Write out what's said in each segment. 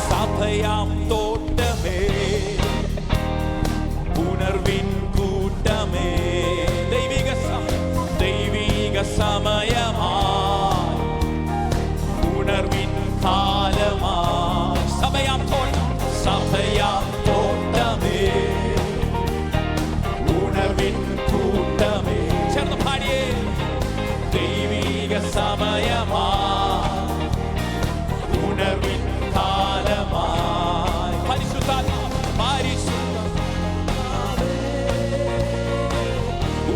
സഭയാം തോട്ടമേ, ഉണർവിൻ കൂട്ടമേ, ദൈവിക സമയമായി, ഉണർവിൻ കാലമായി. സഭയാം തോട്ടമേ, ഉണർവിൻ കൂട്ടമേ. ചേർന്ന് പാടിയേ. ദൈവിക സമയമായി, ഉണർവിൻ കാലമായി.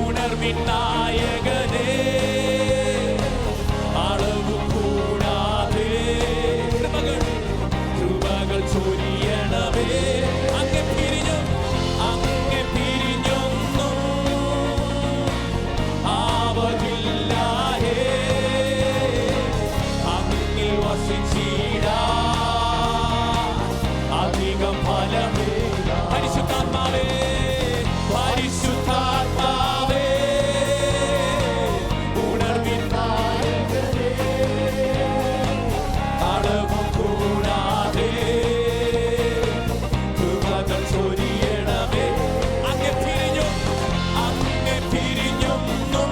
ഉണർവിൻ നായകനേ, അളവു കൂടാതെ കൃപകൾ ചൊരിയണമേ. അങ്ങെ പിരിഞ്ഞൊന്നും ആവതില്ലായേ, അങ്ങിൽ വസിച്ചിടാ അധികം ഫലമേ. പരിശുദ്ധാത്മാവേ, പരിശുദ്ധാത്മാവേ, ഉണർവിൻ നായകനേ, അളവു കൂടാതെ കൃപകൾ ചൊരിയണമേ. അങ്ങെ പിരിഞ്ഞൊന്നും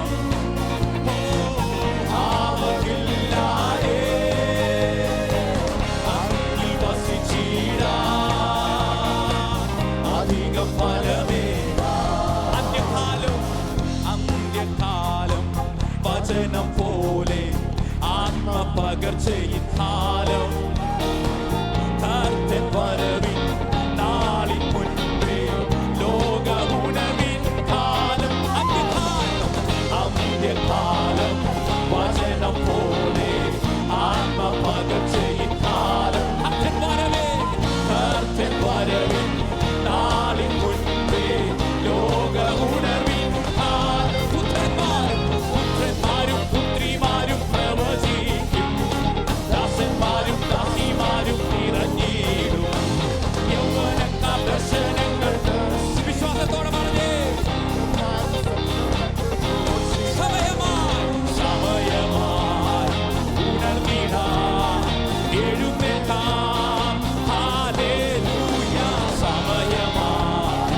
ആവതില്ലായേ, അങ്ങിൽ വസിച്ചിടാ അധികം ഫലമേ. അന്ത്യകാലം വചനം പോലെ ആത്മപകർച്ചയിൻ കാലം. കർത്തൻ വരവിൻ നാളിൻ മുൻപേ ലോകമുണർവിൻ കാലം. അന്ത്യകാലം വചനം പോലെ ആത്മപകർച്ചയിൻ കാലം. കർത്തൻ വരവിൻ നാളിൻ മുൻപേ ലോകമുണർവിൻ കാലം. പുത്രന്മാരും പുത്രിമാരും പ്രവചിക്കും, ദാസന്മാരും ദാസിമാരും നിറഞ്ഞിടും. യൗവനക്കാർ ദർശനങ്ങൾ വിശ്വാസത്തോടെ പറഞ്ഞേ. സമയമായി ഉണർന്നിടാം, എഴുന്നേൽക്കാം. ഹല്ലേലൂയ. സമയമായി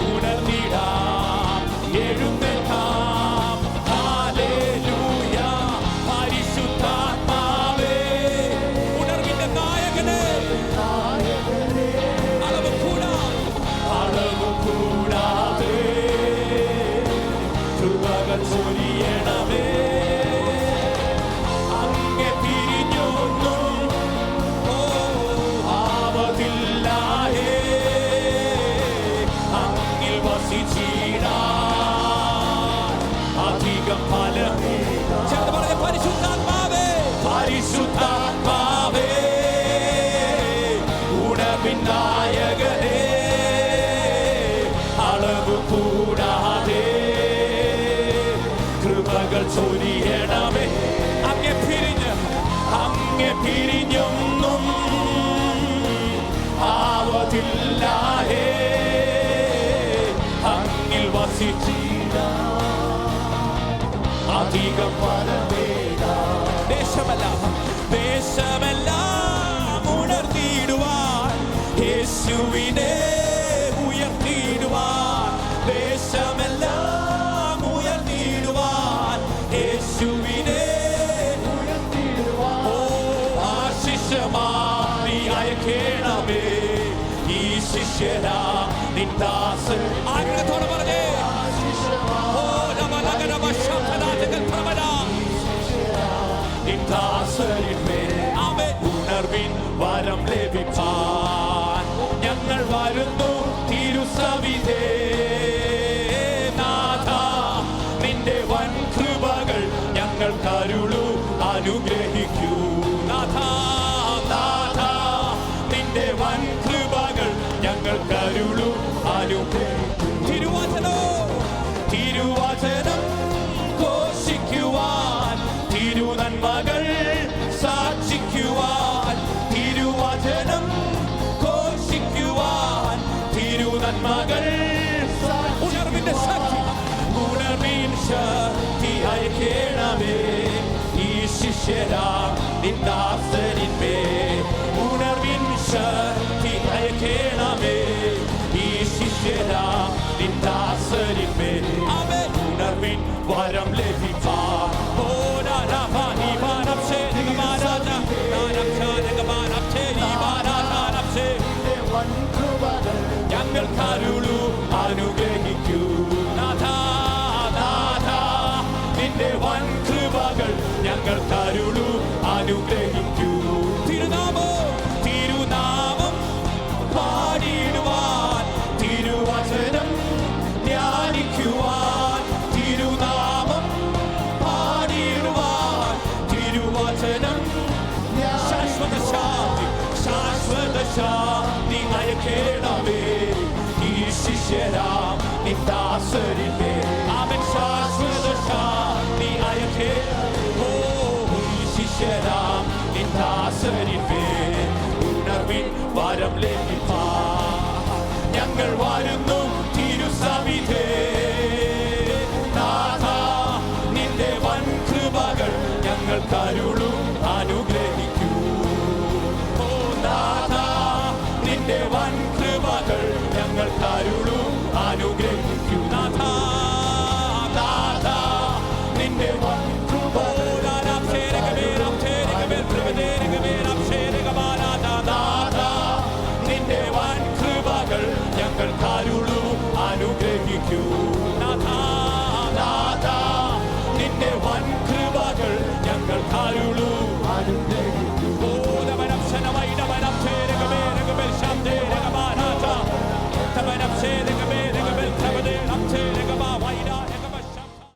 ഉണർന്നിടാം, എഴുന്നേൽക്കാം. ഹല്ലേലൂയ. പരിശുദ്ധാത്മാവേ, ഉണർവിന്റെ നായകനേ, അളവ് കൂടാതെ കൃപകൾ ചൊരിയണമേ. അങ്ങെ പിരിഞ്ഞൊന്നും ആവതില്ലായേ, അങ്ങിൽ വസിച്ചിടാൻ അധികം ഫലമേ. ചേർന്ന് പറഞ്ഞ പരിശുദ്ധാത്മാവേ, പരിശുദ്ധാത്മാവേ, ഉണർവിൻ നായകനേ, അളവു കൂടാതെ കൃപകൾ ചൊരിയണമേ. അങ്ങെ പിരിഞ്ഞൊന്നും ആവതില്ലായേ, അങ്ങിൽ വസിച്ചിടാ അധികം ഫലമേക. ദേശമെല്ലാം ഉണർത്തിയിടുവാൻ, യേശുവിനെ ഉയർത്തിയിടുവാൻ. ദേശമെല്ലാം ഉയർത്തിയിടുവാൻ, യേശുവിനെ ഉയർത്തിയിടുവാൻ. ഓ ആശിഷമായി അയക്കേണമേ ഈ ശിഷ്യരാ നിൻ ദാസൻ. ആഗ്രഹത്തോടെ പറഞ്ഞേ. ഓ നവനഗരമ ശബ്ദനാഥകൾ പ്രവന നിൻ ദാസരിന്മേൽ ആമേൻ. ഉണർവിൻ വരം ലഭിപ്പാൻ ഞങ്ങൾ വരുന്നു തിരുസവിധേ. നാഥ, നിന്റെ വൻ കൃപകൾ ഞങ്ങൾ കരുളു അനുഗ്രഹിക്കൂ. നാഥ, നിന്റെ വൻ കൃപകൾ ഞങ്ങൾ കരുളു അനുഗ്രഹിക്കൂ. തിരുവചനം ഘോഷിക്കുവാൻ, തിരുനന്മകൾ നന്മകൾ ഉണർവിന്റെ ശക്തി ഉണർവിൻ ശക്തി അയക്കേണമേ ഈ ശിഷ്യരാ നിന്ദാസരിന്മേൽ ഉണർവിൻ ശക്തി അയക്കേണമേ ഈ ശിഷ്യരാ നിന്ദാസരിന്മേൽ ഉണർവിൻ വരം ലഭിപ്പാൻ ഞങ്ങൾ കരുളു അനുഗ്രഹിക്കൂ നാഥാ നാഥാ നിന്റെ വൻ കൃപകൾ ഞങ്ങൾ കരുളു അനുഗ്രഹിക്കൂ തിരുനാമം പാടിടുവാൻ തിരുവചനം ധ്യാനിക്കുവാൻ തിരുനാമം പാടിടുവാൻ തിരുവചനം ശാശ്വത ശാന്തി അയക്കേണമേ ഈ ശിഷ്യരാം നിന്ദാസരിന്മേൽ